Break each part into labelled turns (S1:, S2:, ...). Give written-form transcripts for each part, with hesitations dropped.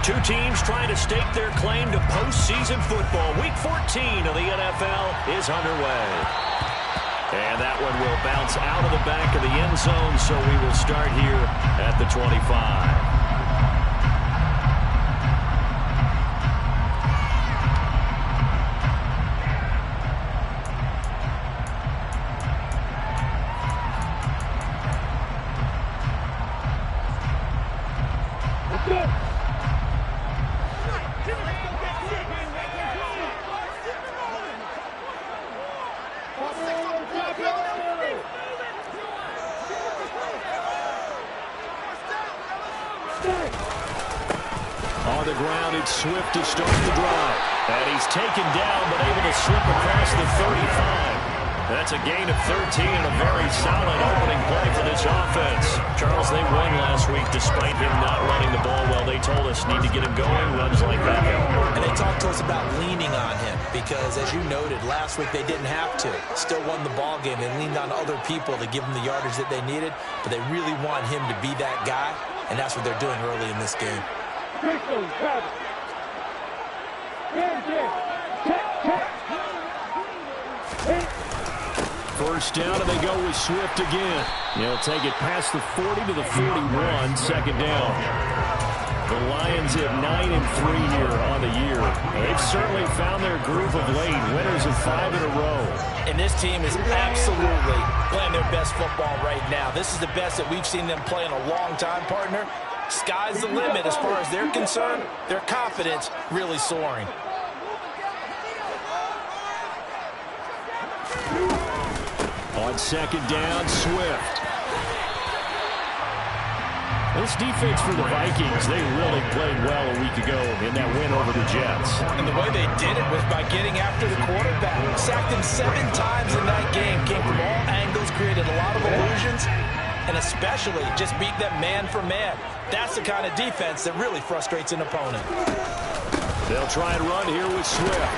S1: Two teams trying to stake their claim to postseason football. Week 14 of the NFL is underway. And that one will bounce out of the back of the end zone, so we will start here at the 25.
S2: On the ground, it's Swift to start the drive. And he's taken down, but able to slip across the 35. That's a gain of 13 and a very solid opening play for this offense. Charles, they won last week despite him not running the ball well. They told us need to get him going. Runs like that help.
S3: And they talked to us about leaning on him because, as you noted, last week they didn't have to. Still won the ball game. They leaned on other people to give them the yardage that they needed, but they really want him to be that guy, and that's what they're doing early in this game.
S2: First down, and they go with Swift again. He'll take it past the 40 to the 41, second down. The Lions at 9-3 here on the year. They've certainly found their groove of late. Winners of 5 in a row.
S3: And this team is absolutely playing their best football right now. This is the best that we've seen them play in a long time, partner. Sky's the limit as far as they're concerned. Their confidence really soaring.
S2: On second down, Swift. This defense for the Vikings, they really played well a week ago in that win over the Jets.
S3: And the way they did it was by getting after the quarterback. Sacked him 7 times in that game. Came from all angles, created a lot of illusions, and especially just beat them man for man. That's the kind of defense that really frustrates an opponent.
S2: They'll try and run here with Swift.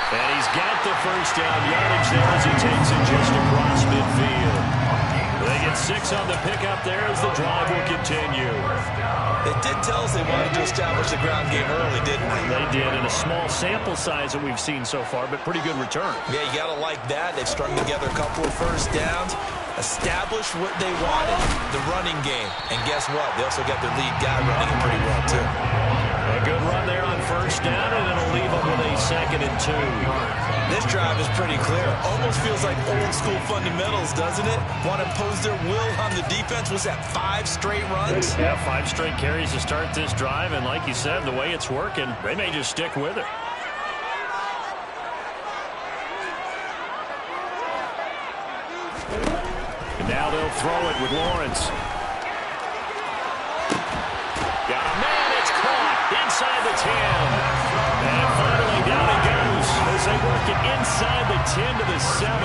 S2: And he's got the first down yardage there as he takes it just across midfield. They get 6 on the pickup there as the drive will continue.
S3: They did tell us they wanted to establish the ground game early, didn't they?
S1: They did, in a small sample size that we've seen so far, but pretty good return.
S3: Yeah, you got to like that. They've strung together a couple of first downs, established what they wanted, the running game. And guess what? They also got their lead guy running it pretty well, too.
S1: A good run there on first down, and it'll leave them with a 2nd and 2.
S3: This drive is pretty clear. Almost feels like old school fundamentals, doesn't it? Want to impose their will on the defense. Was that 5 straight runs?
S1: Yeah, 5 straight carries to start this drive, and like you said, the way it's working, they may just stick with it.
S2: And now they'll throw it with Lawrence.
S1: Got a man, it's caught inside the 10. And finally down it goes as they work it inside the 10 to the 7.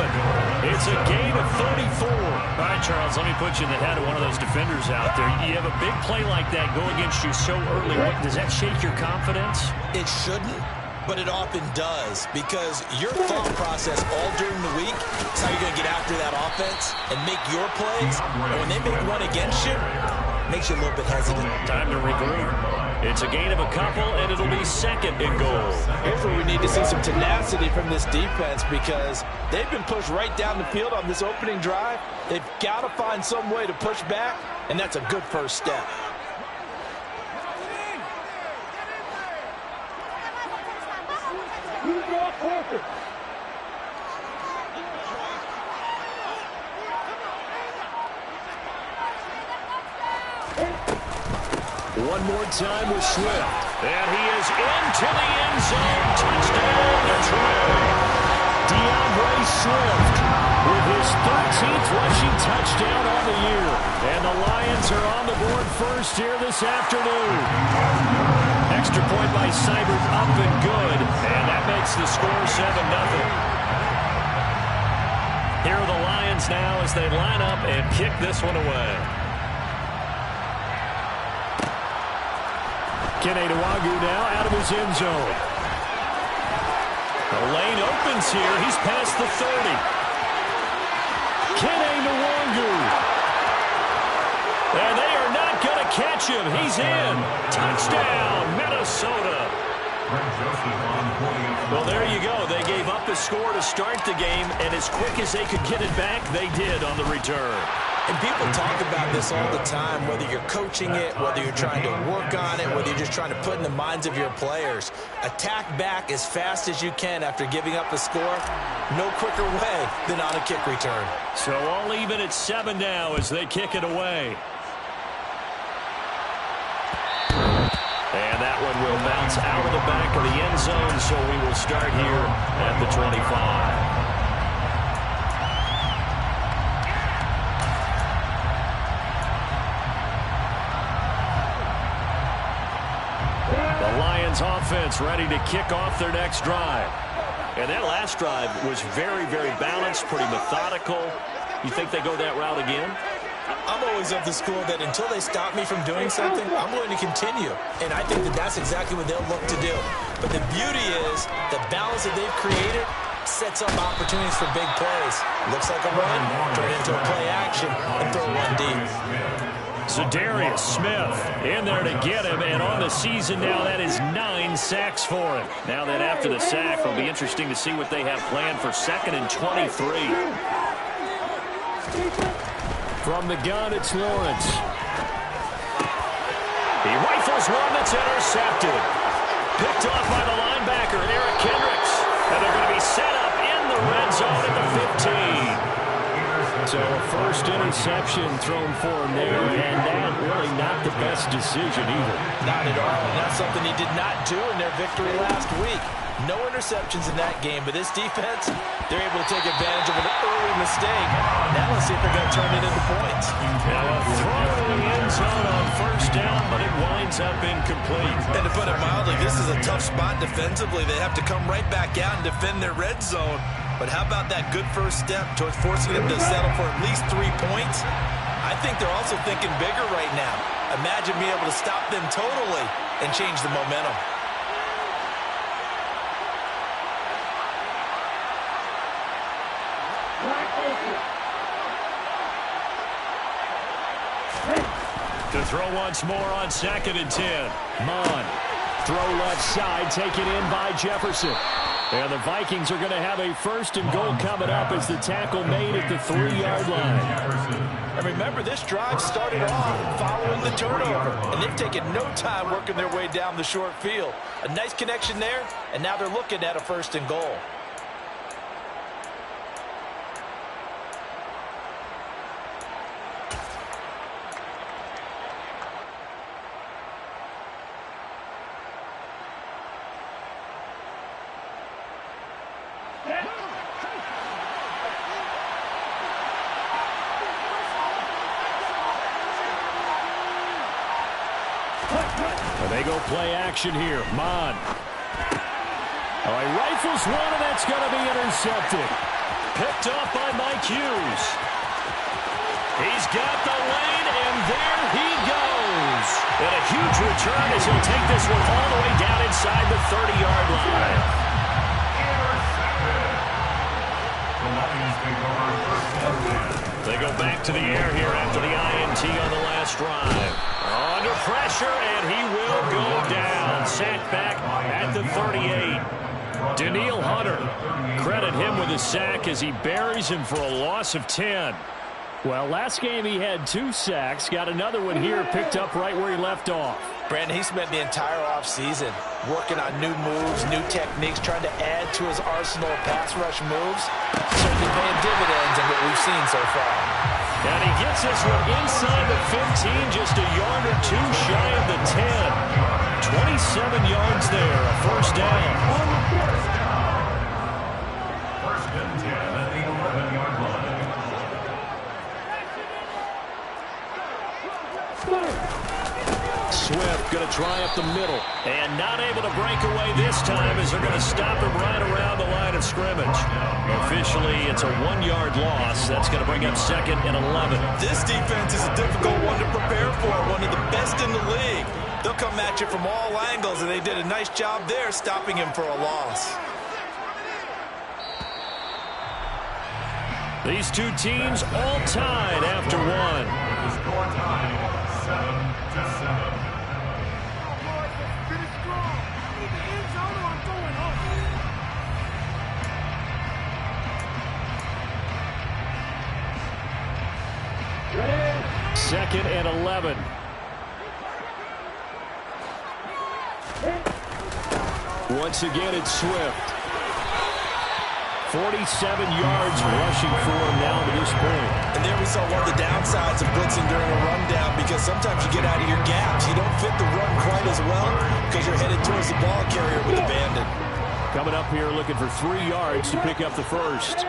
S1: It's a gain of 34. All right, Charles, let me put you in the head of one of those defenders out there. You have a big play like that go against you so early. Does that shake your confidence?
S3: It shouldn't, but it often does, because your thought process all during the week is how you're going to get after that offense and make your plays. And when they make one against you, it makes you a little bit hesitant.
S1: Time to regroup. It's a gain of a couple, and it'll be 2nd and goal.
S3: Here's where we need to see some tenacity from this defense, because they've been pushed right down the field on this opening drive. They've got to find some way to push back, and that's a good first step.
S2: One more time with Swift.
S1: And he is into the end zone. Touchdown, Detroit.
S2: DeAndre Swift with his 13th rushing touchdown on the year. And the Lions are on the board first here this afternoon. Extra point by Seibert, up and good. And that makes the score 7-0.
S1: Here are the Lions now as they line up and kick this one away.
S2: Kene Nwangwu now out of his end zone.
S1: The lane opens here. He's past the 30.
S2: Kene Nwangwu.
S1: And they are not going to catch catch him. He's in. Touchdown, Minnesota. Well, there you go. They gave up the score to start the game, and as quick as they could get it back, they did on the return.
S3: And people talk about this all the time, whether you're coaching it, whether you're trying to work on it, whether you're just trying to put in the minds of your players. Attack back as fast as you can after giving up a score. No quicker way than on a kick return.
S1: So all even at 7 now as they kick it away. And that one will bounce out of the back of the end zone, so we will start here at the 25. The Lions offense ready to kick off their next drive. And that last drive was very, very balanced, pretty methodical. You think they go that route again?
S3: I'm always of the school that until they stop me from doing something, I'm going to continue. And I think that that's exactly what they'll look to do. But the beauty is the balance that they've created sets up opportunities for big plays. Looks like a run, turn it into a play action, and throw one deep.
S1: Za'Darius Smith in there to get him, and on the season now, that is 9 sacks for him. Now that after the sack, it'll be interesting to see what they have planned for 2nd and 23. From the gun, it's Lawrence. He rifles one that's intercepted. Picked off by the linebacker, Eric Kendricks. And they're going to be set up in the red zone at the 15. So a first interception thrown for him there, and that really not the best decision either.
S3: Not at all, and that's something he did not do in their victory last week. No interceptions in that game, but this defense, they're able to take advantage of an early mistake. Now let's see if they're going to turn it into points.
S1: Now a throw to the end zone on first down, but it winds up incomplete.
S4: And to put it mildly, this is a tough spot defensively. They have to come right back out and defend their red zone. But how about that good first step towards forcing them to settle for at least 3 points? I think they're also thinking bigger right now. Imagine being able to stop them totally and change the momentum.
S1: To throw once more on 2nd and 10. Mon. Throw left side, taken in by Jefferson. And the Vikings are going to have a 1st and goal coming up as the tackle made at the 3-yard line.
S3: And remember, this drive started off following the turnover. And they've taken no time working their way down the short field. A nice connection there, and now they're looking at a 1st and goal.
S1: They go play action here. Mon. Oh, he rifles one, and that's going to be intercepted. Picked off by Mike Hughes. He's got the lane, and there he goes. And a huge return as he'll take this one all the way down inside the 30-yard line. They go back to the air here after the INT on the last drive. Under pressure, and he will go down. Sacked back at the 38. Daniil Hunter, credit him with a sack as he buries him for a loss of 10. Well, last game he had 2 sacks. Got another one here picked up right where he left off.
S3: Brandon, he spent the entire offseason working on new moves, new techniques, trying to add to his arsenal of pass rush moves. Certainly paying dividends in what we've seen so far.
S1: And he gets this one inside the 15, just a yard or 2 shy of the 10. 27 yards there, a 1st down.
S2: First and 10 at the 11-yard line.
S1: Swift going to try up the middle. And not able to break away this time as they're going to stop him right around the line of scrimmage. Officially, it's a 1-yard loss. That's going to bring up 2nd and 11.
S4: This defense is a difficult one to prepare for, one of the best in the league. They'll come at you from all angles, and they did a nice job there stopping him for a loss.
S1: These two teams all tied after one.
S2: The score time, 7-7.
S1: 2nd and 11. Once again, it's Swift. 47 yards rushing for him now to this point.
S4: And there we saw one of the downsides of blitzing during a rundown, because sometimes you get out of your gaps. You don't fit the run quite as well because you're headed towards the ball carrier with the bandit.
S1: Coming up here looking for 3 yards to pick up the first.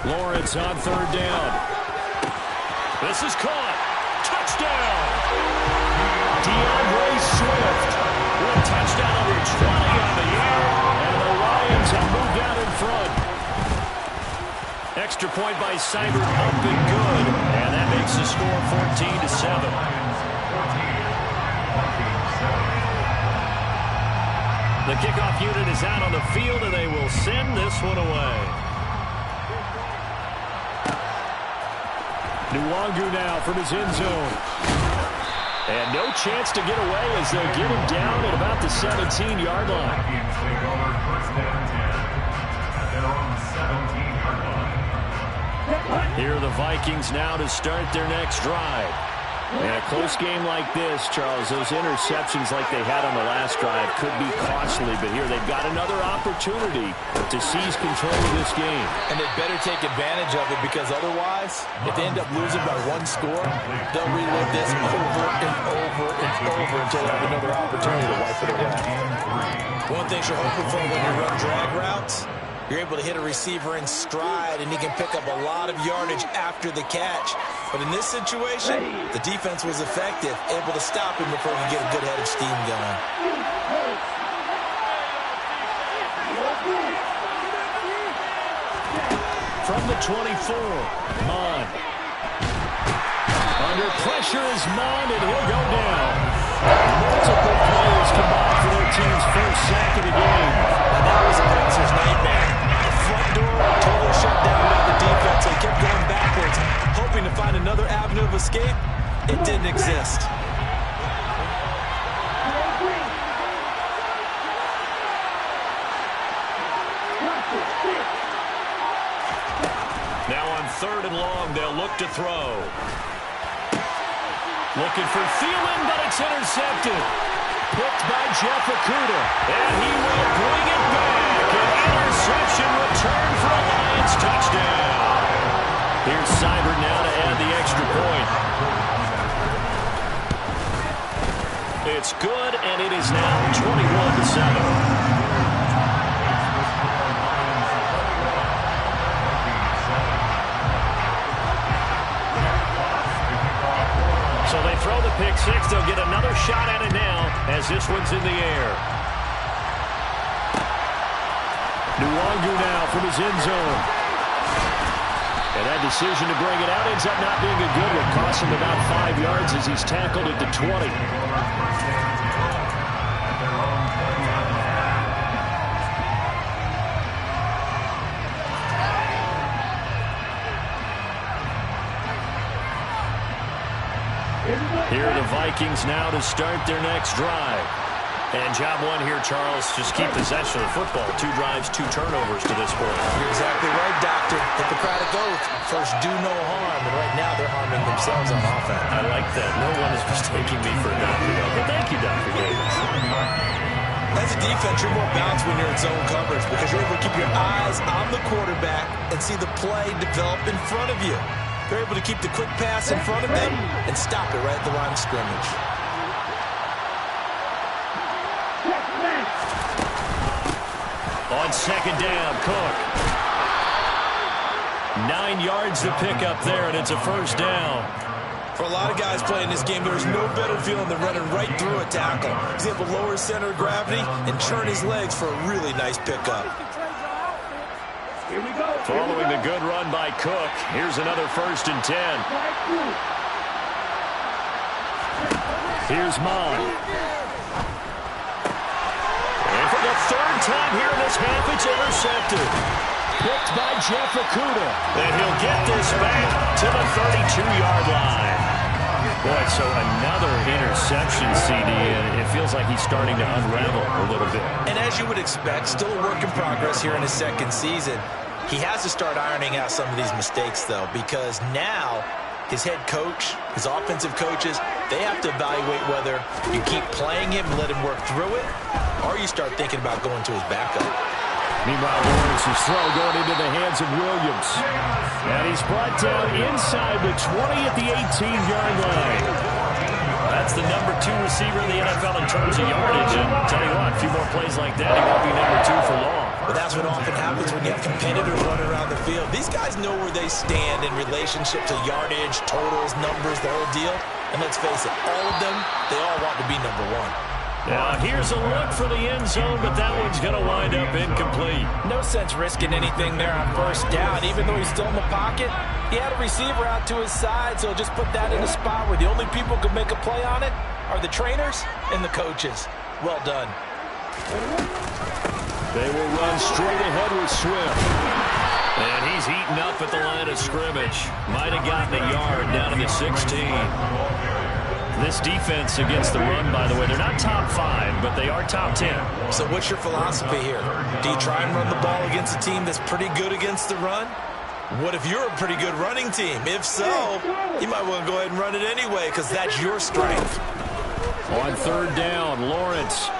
S1: Lawrence on 3rd down. This is caught. Touchdown. DeAndre Swift with a touchdown over 20 on the year, and the Lions have moved out in front. Extra point by Seibert up and good, and that makes the score 14-7. The kickoff unit is out on the field, and they will send this one away. Nwangu now from his end zone. And no chance to get away as they'll get him down at about the 17-yard line. Here are the Vikings now to start their next drive. In a close game like this, Charles, those interceptions like they had on the last drive could be costly, but here they've got another opportunity to seize control of this game.
S3: And they better take advantage of it, because otherwise, if they end up losing by 1 score, they'll relive this over and over and over until they have another opportunity to wipe it away.
S4: One thing you're hoping for when you run drag routes, you're able to hit a receiver in stride, and he can pick up a lot of yardage after the catch. But in this situation, the defense was effective, able to stop him before he could get a good head of steam going.
S1: From the 24, Mon. Under pressure is Mon, and he'll go down. Multiple players combined for their team's first sack of the game.
S4: And that was a boxer's nightmare. The front door totally shut down by the defense. They kept going backwards, hoping to find another avenue of escape. It didn't exist.
S1: Now on 3rd and long, they'll look to throw. Looking for Thielen, but it's intercepted. Picked by Jeff Okudah, and he will bring it back. An interception return for a Lions touchdown. Here's Seibert now to add the extra point. It's good, and it is now 21-7. So they throw the pick six. They'll get another shot at it now as this one's in the air. Nwangu now from his end zone. And that decision to bring it out ends up not being a good one. Costs him about 5 yards as he's tackled at the 20. Here are the Vikings now to start their next drive. And job one here, Charles, just keep possession of the football. 2 drives, 2 turnovers to this point.
S4: You're exactly right, Doctor. Hippocratic oath. First, do no harm. And right now, they're harming themselves on offense.
S1: I like that. No one is mistaking me for a doctor. But thank you, Dr. Davis.
S4: As a defense, you're more balanced when you're in zone coverage because you're able to keep your eyes on the quarterback and see the play develop in front of you. They're able to keep the quick pass in front of them and stop it right at the line of scrimmage.
S1: On 2nd down, Cook. 9 yards to pick up there, and it's a first down.
S4: For a lot of guys playing this game, there's no better feeling than running right through a tackle. He's able to lower his center of gravity and turn his legs for a really nice pickup.
S1: Following the good run by Cook, here's another 1st and 10. Here's Mon. And for the 3rd time here in this half, it's intercepted. Picked by Jeff Okudah. And he'll get this back to the 32-yard line. Boy, so another interception, CD, and it feels like he's starting to unravel a little bit.
S4: And as you would expect, still a work in progress here in his 2nd season.
S3: He has to start ironing out some of these mistakes, though, because now his head coach, his offensive coaches, they have to evaluate whether you keep playing him and let him work through it, or you start thinking about going to his backup.
S1: Meanwhile, Lawrence's throw going into the hands of Williams. And he's brought down inside the 20 at the 18-yard line. That's the number 2 receiver in the NFL in terms of yardage. And I'll tell you what, a few more plays like that, he won't be number 2 for long.
S3: But that's what often happens when you have competitors running around the field. These guys know where they stand in relationship to yardage, totals, numbers, the whole deal. And let's face it, all of them, they all want to be number 1.
S1: Now, here's a look for the end zone, but that one's going to wind up incomplete.
S3: No sense risking anything there on first down. Even though he's still in the pocket, he had a receiver out to his side, so just put that in a spot where the only people who can make a play on it are the trainers and the coaches. Well done.
S1: They will run straight ahead with Swift. And he's eaten up at the line of scrimmage. Might have gotten a yard down to the 16. This defense against the run, by the way, they're not top 5, but they are top 10.
S3: So what's your philosophy here? Do you try and run the ball against a team that's pretty good against the run? What if you're a pretty good running team? If so, you might want to go ahead and run it anyway because that's your strength.
S1: On third down, Lawrence.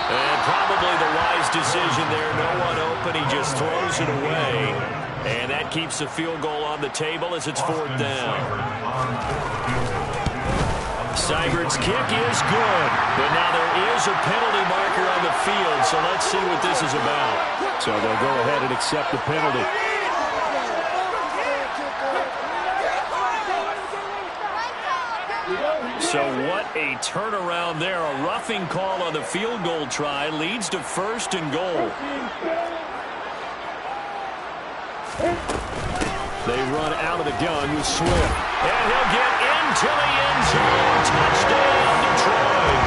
S1: And probably the wise decision there. No one open. He just throws it away. And that keeps the field goal on the table as it's fourth down. Seibert's kick is good. But now there is a penalty marker on the field, so let's see what this is about. So they'll go ahead and accept the penalty. So what a turnaround there. A roughing call on the field goal try leads to first and goal. They run out of the gun with Swift. And he'll get into the end zone. Touchdown, Detroit.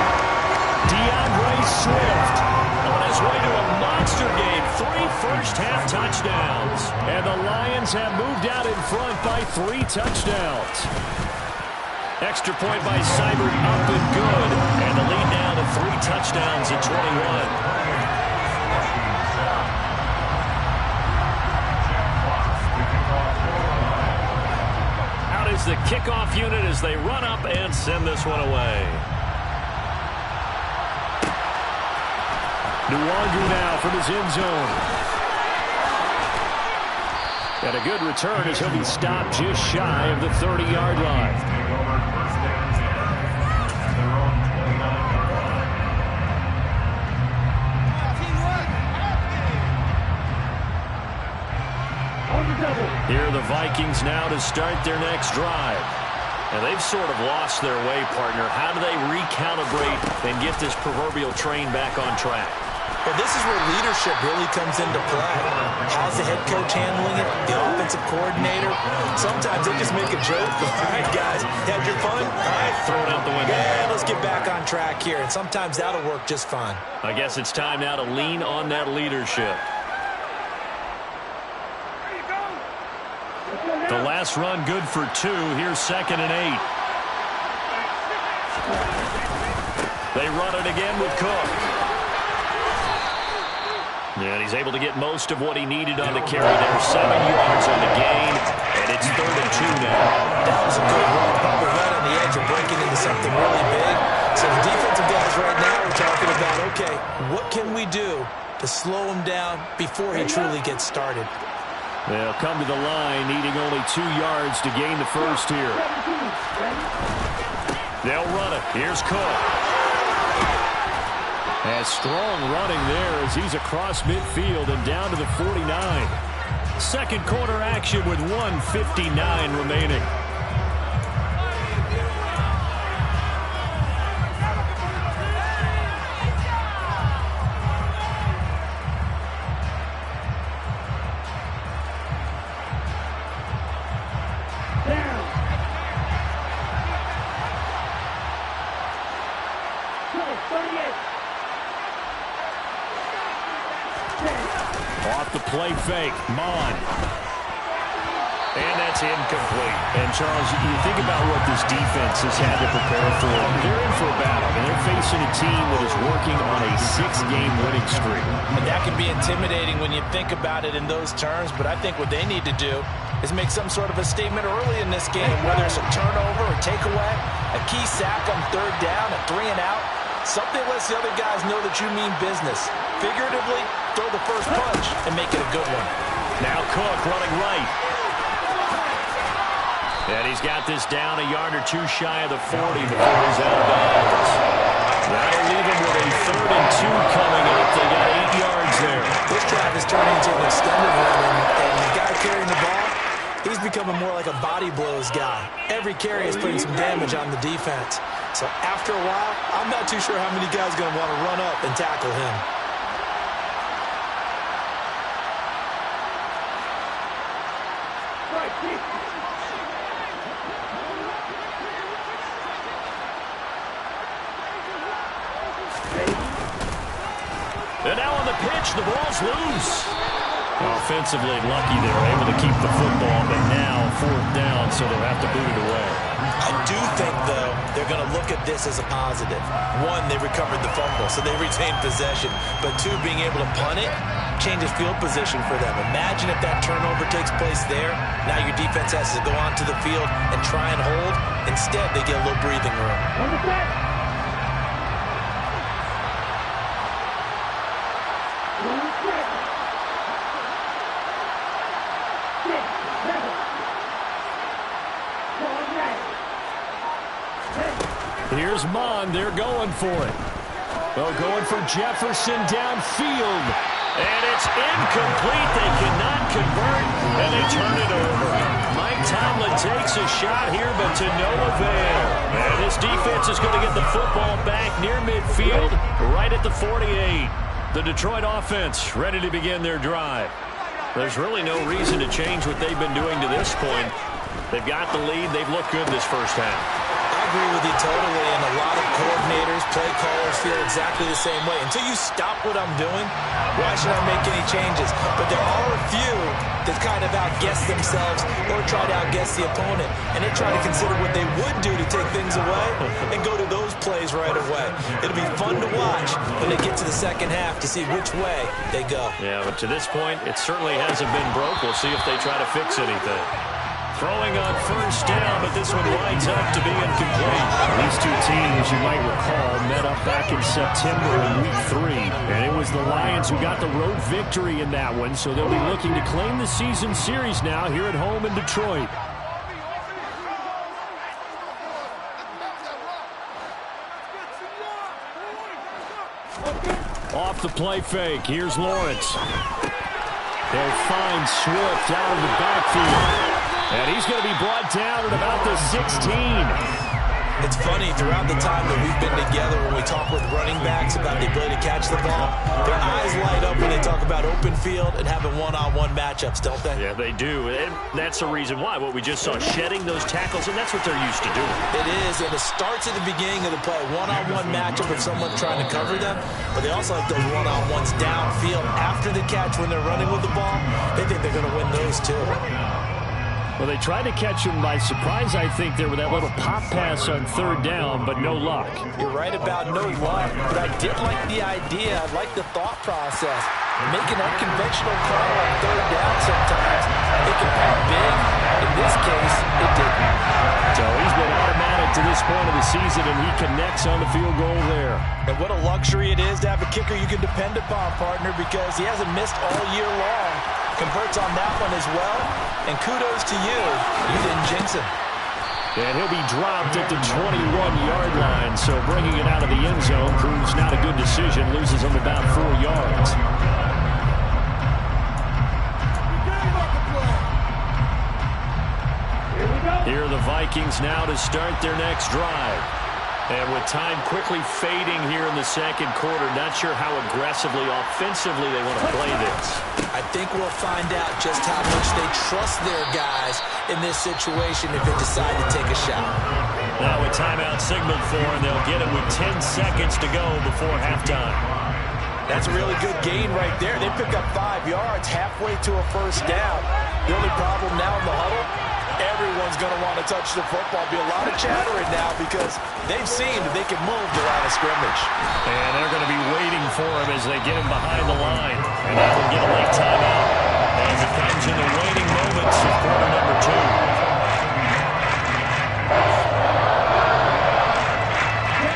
S1: DeAndre Swift on his way to a monster game. 3 first-half touchdowns. And the Lions have moved out in front by 3 touchdowns. Extra point by Seibert up and good. And the lead now to 3 touchdowns at 21. Is the kickoff unit as they run up and send this one away. Nwangu now from his end zone. And a good return as he'll be stopped just shy of the 30-yard line. Here are the Vikings now to start their next drive. And they've sort of lost their way, partner. How do they recalibrate and get this proverbial train back on track?
S3: Well, this is where leadership really comes into play. How's the head coach handling it? The offensive coordinator? Sometimes they just make a joke. All right, guys, you had your fun? All right,
S1: throw it out the window.
S3: Yeah, let's get back on track here. And sometimes that'll work just fine.
S1: I guess it's time now to lean on that leadership. The last run good for 2. Here's 2nd and 8. They run it again with Cook. And he's able to get most of what he needed on the carry there. 7 yards on the gain, and it's 3rd and 2 now.
S3: That was a good run. Probably right on the edge of breaking into something really big. So the defensive guys right now are talking about, okay, what can we do to slow him down before he truly gets started?
S1: They'll come to the line, needing only 2 yards to gain the first here. They'll run it. Here's Cook. Has strong running there as he's across midfield and down to the 49. Second quarter action with 1:59 remaining. Off the play fake, Mon. And that's incomplete.
S2: And, Charles, you think about what this defense has had to prepare for. They're in for a battle, and they're facing a team that is working on a 6-game winning streak.
S3: And that can be intimidating when you think about it in those terms, but I think what they need to do is make some sort of a statement early in this game, whether it's a turnover or takeaway, a key sack on 3rd down, a 3 and out. Something lets the other guys know that you mean business. Figuratively, throw the first punch and make it a good one.
S1: Now Cook running right. And he's got this down a yard or two shy of the 40 before he's out of bounds. That'll leave him with a 3rd and 2 coming up. They got 8 yards there.
S3: This drive is turning into an extended one, and the guy carrying the ball, he's becoming more like a body blows guy. Every carry is putting some damage on the defense. So after a while, I'm not too sure how many guys are going to want to run up and tackle him.
S1: And now on the pitch, the ball's loose. Offensively lucky they were able to keep the football, but now 4th down, so they'll have to boot it away.
S3: I do think, though, they're going to look at this as a positive. 1, they recovered the fumble, so they retained possession. But 2, being able to punt it changes field position for them. Imagine if that turnover takes place there. Now your defense has to go onto the field and try and hold. Instead, they get a little breathing room.
S1: Here's Mond. They're going for it. Oh, going for Jefferson downfield. And it's incomplete. They cannot convert, and they turn it over. Mike Tomlin takes a shot here, but to no avail. And this defense is going to get the football back near midfield, right at the 48. The Detroit offense ready to begin their drive. There's really no reason to change what they've been doing to this point. They've got the lead. They've looked good this first half.
S3: I agree with you totally, and a lot of coordinators, play callers feel exactly the same way. Until you stop what I'm doing, why should I make any changes? But there are a few that kind of outguess themselves or try to outguess the opponent, and they try to consider what they would do to take things away and go to those plays right away. It'll be fun to watch when they get to the second half to see which way they go.
S1: Yeah, but to this point, it certainly hasn't been broke. We'll see if they try to fix anything. Throwing on 1st down, but this one winds up to be incomplete.
S2: These two teams, you might recall, met up back in September in Week 3. And it was the Lions who got the road victory in that one, so they'll be looking to claim the season series now here at home in Detroit. Off the play fake, here's Lawrence. They'll find Swift out of the backfield. And he's going to be brought down at about the 16.
S3: It's funny, throughout the time that we've been together, when we talk with running backs about the ability to catch the ball, their eyes light up when they talk about open field and having one-on-one matchups, don't they?
S1: Yeah, they do. And that's the reason why. What we just saw, shedding those tackles, and that's what they're used to doing.
S3: It is, and it starts at the beginning of the play. One-on-one matchup with someone trying to cover them, but they also like those one-on-ones downfield after the catch when they're running with the ball. They think they're going to win those, too.
S2: Well, they tried to catch him by surprise, I think, there with that little pop pass on 3rd down, but no luck.
S3: You're right about no luck, but I did like the idea. I like the thought process. Make an unconventional call on 3rd down sometimes. It can pop big. In this case, it didn't.
S2: So he's been automatic to this point of the season, and he connects on the field goal there.
S3: And what a luxury it is to have a kicker you can depend upon, partner, because he hasn't missed all year long. Converts on that one as well. And kudos to you. You didn't jinx him.
S2: And he'll be dropped at the 21-yard line. So bringing it out of the end zone proves not a good decision. Loses him about 4 yards. Here are the Vikings now to start their next drive. And with time quickly fading here in the second quarter, not sure how aggressively, offensively they want to play this.
S3: I think we'll find out just how much they trust their guys in this situation if they decide to take a shot.
S1: Now with timeout signaled for, and they'll get it with 10 seconds to go before halftime.
S3: That's a really good gain right there. They pick up 5 yards halfway to a 1st down. The only problem now in the huddle, everyone's going to want to touch the football. Be a lot of chattering now because they've seen that they can move the line of scrimmage.
S1: And they're going to be waiting for him as they get him behind the line. And that will get a late timeout as it comes in the waning moments of quarter number 2.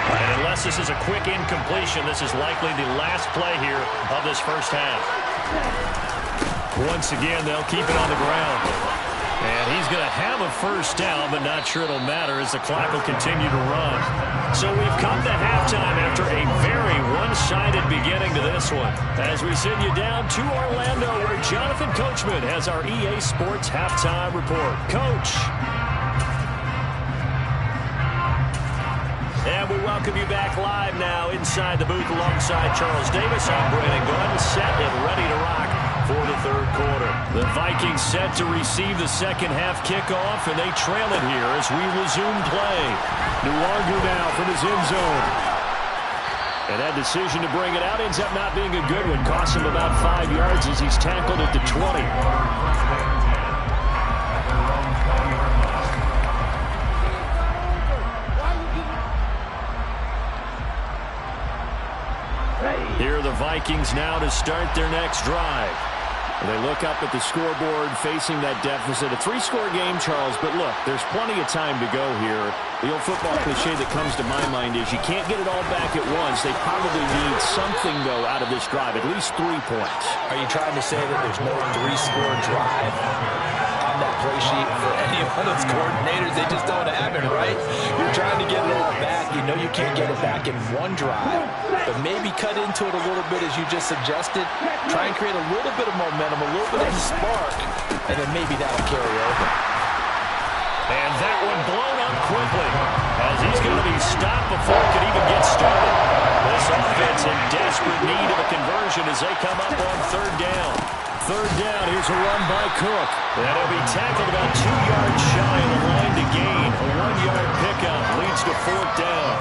S1: And unless this is a quick incompletion, this is likely the last play here of this first half. Once again, they'll keep it on the ground. And he's going to have a first down, but not sure it'll matter as the clock will continue to run. So we've come to halftime after a very one-sided beginning to this one. As we send you down to Orlando, where Jonathan Coachman has our EA Sports Halftime Report. Coach. And we welcome you back live now inside the booth alongside Charles Davis. I'm Brandon Glenn, set and ready to rock for the third quarter. The Vikings set to receive the second half kickoff, and they trail it here as we resume play. Nuargu now from his end zone. And that decision to bring it out ends up not being a good one. Costs him about 5 yards as he's tackled at the 20. Here are the Vikings now to start their next drive. They look up at the scoreboard facing that deficit. A 3-score game, Charles, but look, there's plenty of time to go here. The old football cliche that comes to my mind is you can't get it all back at once. They probably need something, though, out of this drive, at least 3 points.
S3: Are you trying to say that there's no 3-score drive on that play sheet for any of those coordinators? They just don't have it, right? You're trying to get it all back. You know you can't get it back in one drive, but maybe cut into it a little bit as you just suggested. Try and create a little bit of momentum, a little bit of a spark, and then maybe that'll carry over.
S1: And that one blown up quickly as he's going to be stopped before it could even get started. This offense in desperate need of a conversion as they come up on third down. Third down, here's a run by Cook. And he'll be tackled about 2 yards shy of the line to gain. A 1-yard pickup leads to fourth down.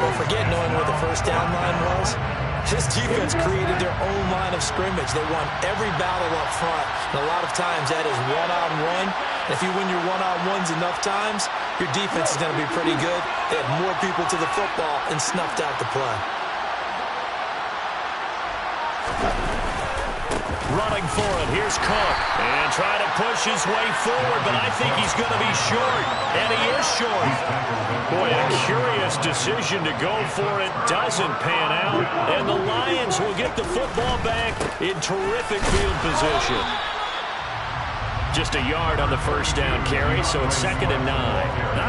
S3: Well, forget knowing where the first down line was. This defense created their own line of scrimmage. They won every battle up front. And a lot of times that is one-on-one. If you win your one-on-ones enough times, your defense is going to be pretty good. They had more people to the football and snuffed out the play.
S1: Running for it, here's Cook. And trying to push his way forward, but I think he's going to be short. And he is short. Boy, a curious decision to go for it. Doesn't pan out. And the Lions will get the football back in terrific field position. Just a yard on the first down carry, so it's 2nd and 9. Not